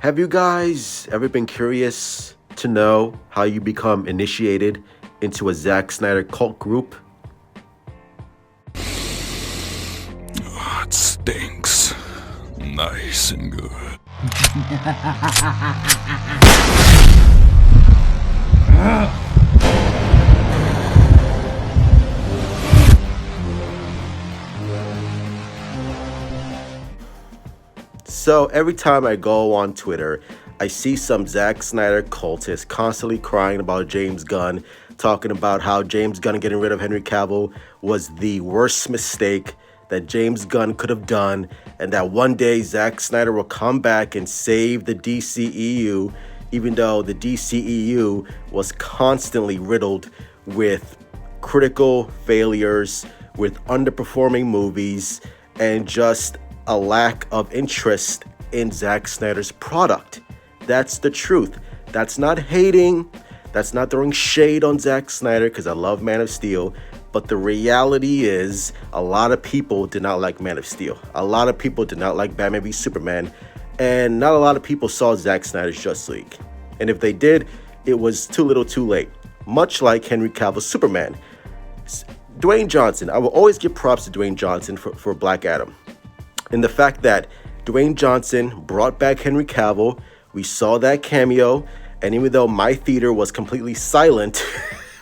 Have you guys ever been curious to know how you become initiated into a Zack Snyder cult group? It stinks. Nice and good. So every time I go on Twitter, I see some Zack Snyder cultist constantly crying about James Gunn, talking about how James Gunn getting rid of Henry Cavill was the worst mistake that James Gunn could have done, and that one day Zack Snyder will come back and save the DCEU, even though the DCEU was constantly riddled with critical failures, with underperforming movies, and just a lack of interest in Zack Snyder's product. That's the truth. That's not hating. That's not throwing shade on Zack Snyder, because I love Man of Steel. But the reality is, a lot of people did not like Man of Steel. A lot of people did not like Batman v Superman. And not a lot of people saw Zack Snyder's Justice League. And if they did, it was too little too late. Much like Henry Cavill's Superman. Dwayne Johnson, I will always give props to Dwayne Johnson for Black Adam. And the fact that Dwayne Johnson brought back Henry Cavill, we saw that cameo, and even though my theater was completely silent,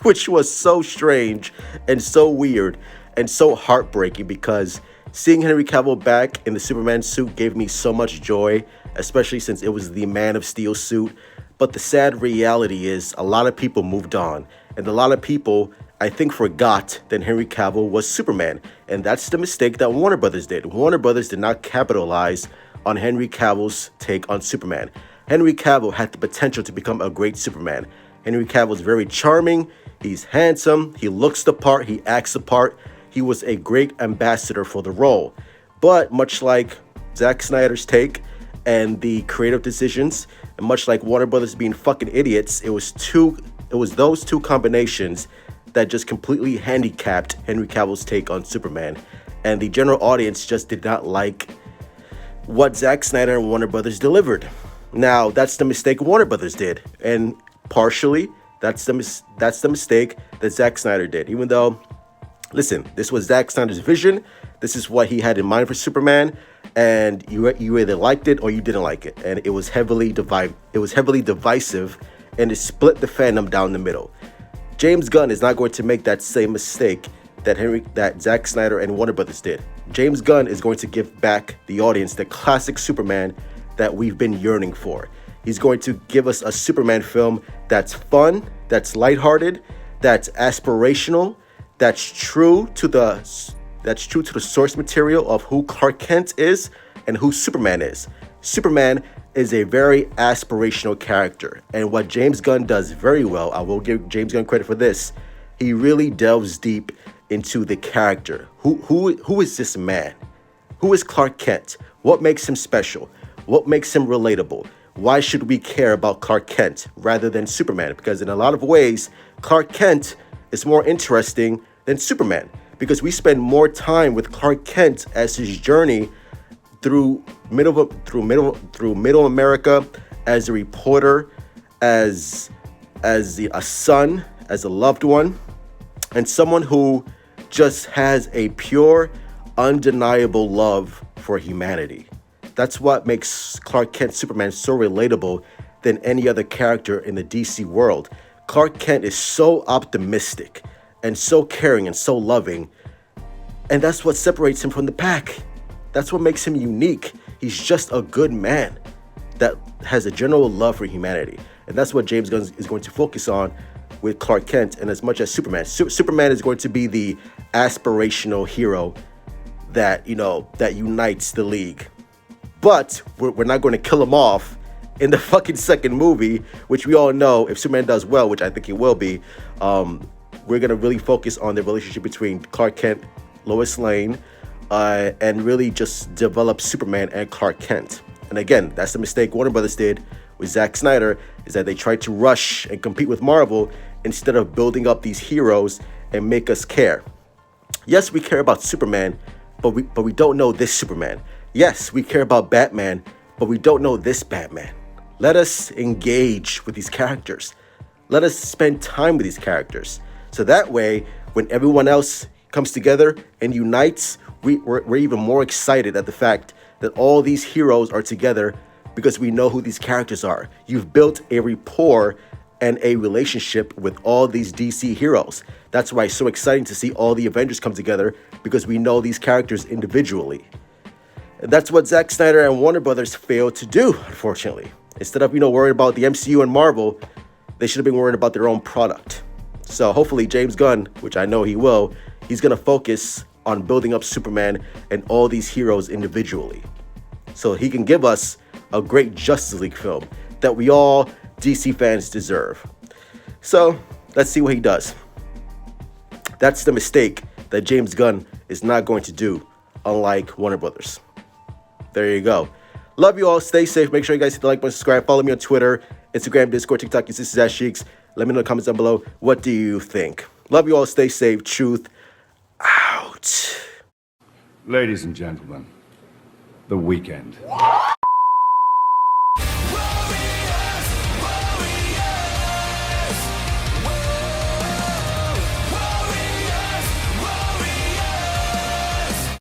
which was so strange and so weird and so heartbreaking, because seeing Henry Cavill back in the Superman suit gave me so much joy, especially since it was the Man of Steel suit. But the sad reality is a lot of people moved on, and a lot of people, I think, forgot that Henry Cavill was Superman. And that's the mistake that Warner Brothers did. Warner Brothers did not capitalize on Henry Cavill's take on Superman. Henry Cavill had the potential to become a great Superman. Henry Cavill is very charming, he's handsome, he looks the part, he acts the part. He was a great ambassador for the role. But much like Zack Snyder's take and the creative decisions, and much like Warner Brothers being fucking idiots, it was those two combinations that just completely handicapped Henry Cavill's take on Superman. And the general audience just did not like what Zack Snyder and Warner Brothers delivered. Now, that's the mistake Warner Brothers did. And partially, that's the mistake that Zack Snyder did. Even though, listen, this was Zack Snyder's vision. This is what he had in mind for Superman. And you either liked it or you didn't like it. And it was heavily divisive, and it split the fandom down the middle. James Gunn is not going to make that same mistake that Zack Snyder and Warner Brothers did. James Gunn is going to give back the audience the classic Superman that we've been yearning for. He's going to give us a Superman film that's fun, that's lighthearted, that's aspirational, that's true to the source material of who Clark Kent is and who Superman is. Superman is a very aspirational character, and what James Gunn does very well, I will give James Gunn credit for this, he really delves deep into the character. Who is this man? Who is Clark Kent? What makes him special? What makes him relatable? Why should we care about Clark Kent rather than Superman? Because in a lot of ways, Clark Kent is more interesting than Superman, because we spend more time with Clark Kent as his journey through middle America, as a reporter, as a son, as a loved one, and someone who just has a pure, undeniable love for humanity. That's what makes Clark Kent Superman so relatable than any other character in the DC world. Clark Kent is so optimistic and so caring and so loving, and that's what separates him from the pack. That's what makes him unique. He's just a good man that has a general love for humanity. And that's what James Gunn is going to focus on with Clark Kent, and as much as Superman. Superman is going to be the aspirational hero that unites the league. But we're not going to kill him off in the fucking second movie, which we all know, if Superman does well, which I think he will be, we're going to really focus on the relationship between Clark Kent, Lois Lane, and really just develop Superman and Clark Kent. And again, that's the mistake Warner Brothers did with Zack Snyder, is that they tried to rush and compete with Marvel instead of building up these heroes and make us care. Yes, we care about Superman, but we don't know this Superman. Yes, we care about Batman, but we don't know this Batman. Let us engage with these characters. Let us spend time with these characters. So that way, when everyone else comes together and unites, we're even more excited at the fact that all these heroes are together because we know who these characters are. You've built a rapport and a relationship with all these DC heroes. That's why it's so exciting to see all the Avengers come together, because we know these characters individually. And that's what Zack Snyder and Warner Brothers failed to do, unfortunately. Instead of, worrying about the MCU and Marvel, they should have been worried about their own product. So hopefully James Gunn, which I know he will, he's going to focus on building up Superman and all these heroes individually, so he can give us a great Justice League film that we all DC fans deserve. So let's see what he does. That's the mistake that James Gunn is not going to do, unlike Warner Brothers. There you go. Love you all. Stay safe. Make sure you guys hit the like button, subscribe, follow me on Twitter, Instagram, Discord, TikTok. This is Zack. Let me know in the comments down below. What do you think? Love you all. Stay safe. Truth out. Ladies and gentlemen, the weekend.